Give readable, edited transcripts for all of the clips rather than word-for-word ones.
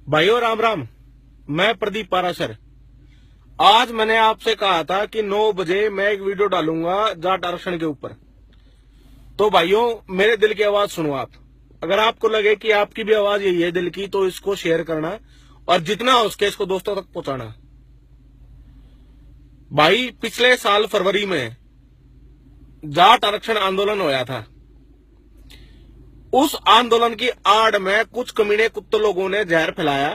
भाइयों राम राम। मैं प्रदीप पाराशर। आज मैंने आपसे कहा था कि 9 बजे मैं एक वीडियो डालूंगा जाट आरक्षण के ऊपर। तो भाइयों मेरे दिल की आवाज सुनो आप। अगर आपको लगे कि आपकी भी आवाज यही है दिल की तो इसको शेयर करना और जितना हो सके इसको दोस्तों तक पहुंचाना। भाई पिछले साल फरवरी में जाट आरक्षण आंदोलन होया था। उस आंदोलन की आड़ में कुछ कमीने कुत्ते लोगों ने जहर फैलाया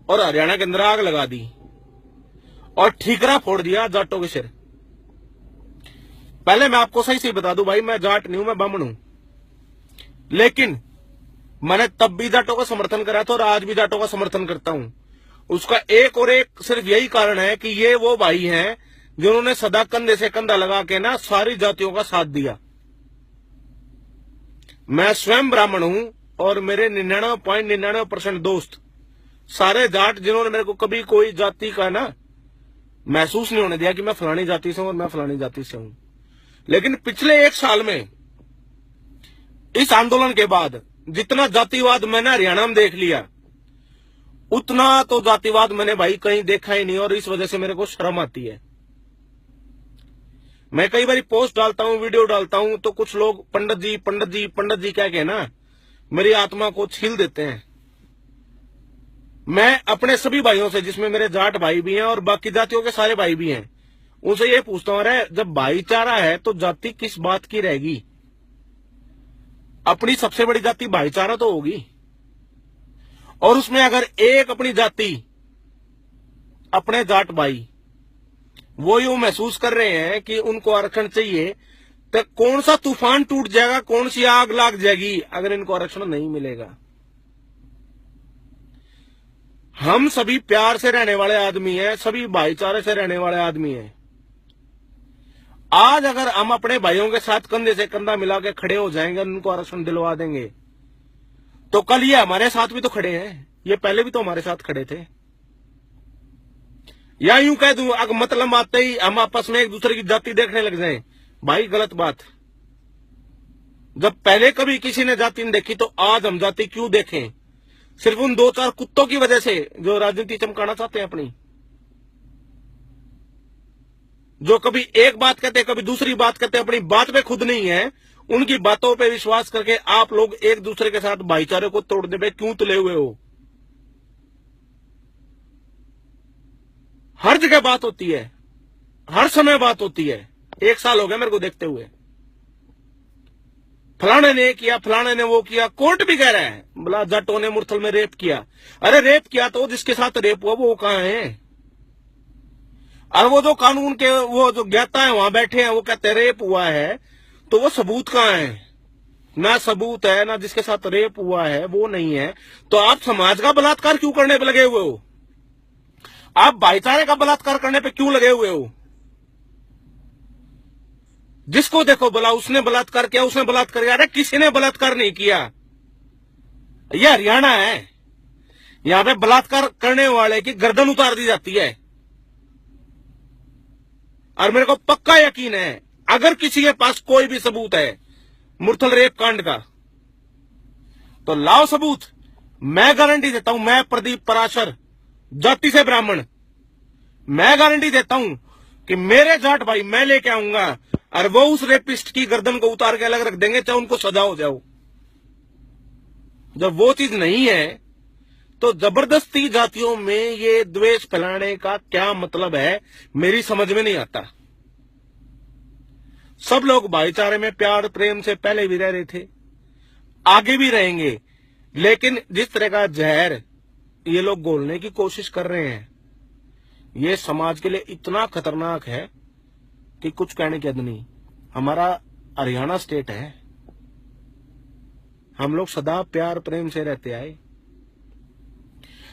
और हरियाणा के अंदर आग लगा दी और ठीकरा फोड़ दिया जाटों के सिर। पहले मैं आपको सही से बता दूं भाई, मैं जाट नहीं हूं, मैं ब्राह्मण हूं। लेकिन मैंने तब भी जाटों का समर्थन करा था और आज भी जाटों का समर्थन करता हूं। उसका एक और एक सिर्फ यही कारण है कि ये वो भाई हैं जिन्होंने सदा कंधे से कंधा लगा के ना सारी जातियों का साथ दिया। मैं स्वयं ब्राह्मण हूं और मेरे 99.99% दोस्त सारे जाट, जिन्होंने मेरे को कभी कोई जाति का ना महसूस नहीं होने दिया कि मैं फलानी जाति से हूं और मैं फलानी जाति से हूं। लेकिन पिछले एक साल में इस आंदोलन के बाद जितना जातिवाद मैंने हरियाणा में देख लिया उतना तो जातिवाद मैंने भाई कहीं देखा ही नहीं और इस वजह से मेरे को शर्म आती है। मैं कई बार पोस्ट डालता हूं, वीडियो डालता हूं तो कुछ लोग पंडित जी पंडित जी पंडित जी कह के ना मेरी आत्मा को छील देते हैं। मैं अपने सभी भाइयों से, जिसमें मेरे जाट भाई भी हैं और बाकी जातियों के सारे भाई भी हैं, उनसे ये पूछता हूं, अरे जब भाईचारा है तो जाति किस बात की रहेगी? अपनी सबसे बड़ी जाति भाईचारा तो होगी। और उसमें अगर एक अपनी जाति, अपने जाट भाई वो यूं महसूस कर रहे हैं कि उनको आरक्षण चाहिए, तो कौन सा तूफान टूट जाएगा, कौन सी आग लग जाएगी अगर इनको आरक्षण नहीं मिलेगा। हम सभी प्यार से रहने वाले आदमी हैं, सभी भाईचारे से रहने वाले आदमी हैं। आज अगर हम अपने भाइयों के साथ कंधे से कंधा मिला के खड़े हो जाएंगे, उनको आरक्षण दिलवा देंगे, तो कल ये हमारे साथ भी तो खड़े हैं, ये पहले भी तो हमारे साथ खड़े थे। या यूं कह दूं, अगर मतलब आते ही हम आपस में एक दूसरे की जाति देखने लग जाएं, भाई गलत बात। जब पहले कभी किसी ने जाति नहीं देखी तो आज हम जाति क्यों देखें? सिर्फ उन 2-4 कुत्तों की वजह से जो राजनीति चमकाना चाहते हैं अपनी, जो कभी एक बात कहते कभी दूसरी बात कहते, अपनी बात पे खुद नहीं है, उनकी बातों पे विश्वास करके आप लोग एक दूसरे के साथ भाईचारे को तोड़ने पे क्यों तुले हुए हो? हर जगह बात होती है, हर समय बात होती है। 1 साल हो गया मेरे को देखते हुए, फलाने ने किया, फलाने ने वो किया। कोर्ट भी कह रहा है बोला जाटों ने मुरथल में रेप किया। अरे रेप किया तो जिसके साथ रेप हुआ वो कहां है? और वो जो कानून के वो जो ज्ञाता है वहां बैठे हैं, वो कहते हैं रेप हुआ है, तो वो सबूत कहां है? ना सबूत है, ना जिसके साथ रेप हुआ है वो नहीं है। तो आप समाज का बलात्कार क्यों करने पे लगे हुए हो? आप भाईचारे का बलात्कार करने पे क्यों लगे हुए हो? जिसको देखो बोला उसने बलात्कार किया, उसने बलात्कार किया। अरे किसी ने बलात्कार नहीं किया, यह हरियाणा है, यहां पे बलात्कार करने वाले की गर्दन उतार दी जाती है। और मेरे को पक्का यकीन है अगर किसी के पास कोई भी सबूत है मुरथल रेप कांड का तो लाओ सबूत। मैं गारंटी देता हूं, मैं प्रदीप पराशर, जाति से ब्राह्मण, मैं गारंटी देता हूं कि मेरे जाट भाई मैं लेके आऊंगा और वो उस रेपिस्ट की गर्दन को उतार के अलग रख देंगे, चाहे उनको सजा हो जाओ। जब वो चीज नहीं है तो जबरदस्ती जातियों में ये द्वेष फैलाने का क्या मतलब है, मेरी समझ में नहीं आता। सब लोग भाईचारे में प्यार प्रेम से पहले भी रह रहे थे, आगे भी रहेंगे। लेकिन जिस तरह का जहर ये लोग घोलने की कोशिश कर रहे हैं, ये समाज के लिए इतना खतरनाक है कि कुछ कहने की हद नहीं। हमारा हरियाणा स्टेट है, हम लोग सदा प्यार प्रेम से रहते आए।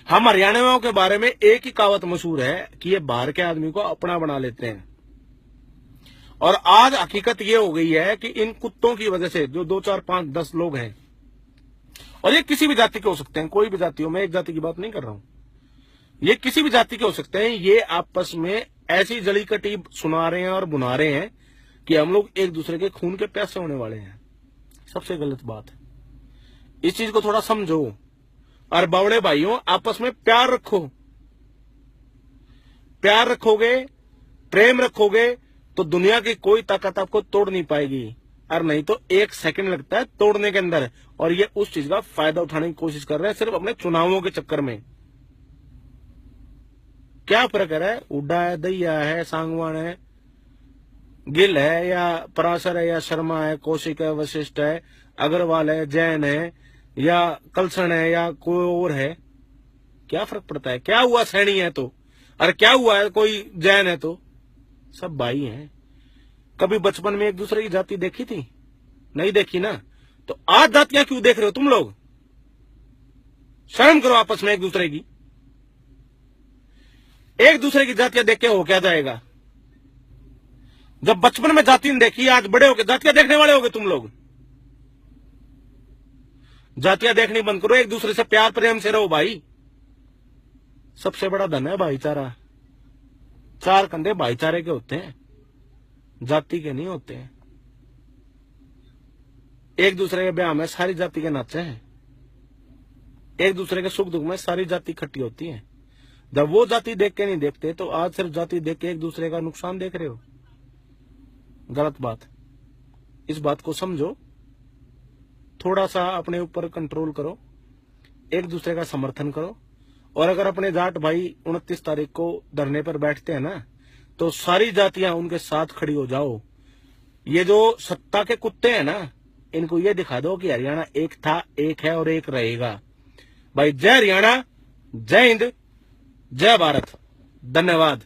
हम हरियाणवियों के बारे में एक ही कहावत मशहूर है कि ये बाहर के आदमी को अपना बना लेते हैं। और आज हकीकत ये हो गई है कि इन कुत्तों की वजह से जो 2, 4, 5, 10 लोग हैं, और ये किसी भी जाति के हो सकते हैं, कोई भी जाति हो, मैं एक जाति की बात नहीं कर रहा हूं, ये किसी भी जाति के हो सकते हैं, ये आपस में ऐसी जली कटी सुना रहे हैं और बुना रहे हैं कि हम लोग एक दूसरे के खून के प्यासे होने वाले हैं। सबसे गलत बात है, इस चीज को थोड़ा समझो। और बावड़े भाइयों, आपस में प्यार रखो। प्यार रखोगे, प्रेम रखोगे तो दुनिया की कोई ताकत आपको तोड़ नहीं पाएगी, और नहीं तो 1 सेकंड लगता है तोड़ने के अंदर। और ये उस चीज का फायदा उठाने की कोशिश कर रहे हैं सिर्फ अपने चुनावों के चक्कर में। क्या फर्क है? उड्डा है, दैया है, सांगवान है, गिल है या पराशर है या शर्मा है, कौशिक है, वशिष्ठ है, अग्रवाल है, जैन है या कलसण है या कोई और है, क्या फर्क पड़ता है? क्या हुआ सैनी है तो, और क्या हुआ है कोई जैन है तो? सब भाई हैं। कभी बचपन में एक दूसरे की जाति देखी थी? नहीं देखी ना। तो आज जातियां क्यों देख रहे हो तुम लोग? शर्म करो आपस में एक दूसरे की। एक दूसरे की जातियां देख के हो क्या जाएगा? जब बचपन में जाति देखी, आज बड़े होके जातियां देखने वाले होगे तुम लोग। जातियां देखनी बंद करो, एक दूसरे से प्यार प्रेम से रहो भाई। सबसे बड़ा धन है भाईचारा। 4 कंधे भाईचारे के होते हैं, जाति के नहीं होते हैं। एक दूसरे के ब्याह में सारी जाति के नाचे हैं, एक दूसरे के सुख दुख में सारी जाति इकट्ठी होती है। जब वो जाति देख के नहीं देखते तो आज सिर्फ जाति देख के एक दूसरे का नुकसान देख रहे हो। गलत बात। इस बात को समझो, थोड़ा सा अपने ऊपर कंट्रोल करो, एक दूसरे का समर्थन करो। और अगर अपने जाट भाई 29 तारीख को धरने पर बैठते हैं ना, तो सारी जातियां उनके साथ खड़ी हो जाओ। ये जो सत्ता के कुत्ते हैं ना, इनको ये दिखा दो कि हरियाणा एक था, एक है और एक रहेगा। भाई जय हरियाणा, जय हिंद, जय भारत। धन्यवाद।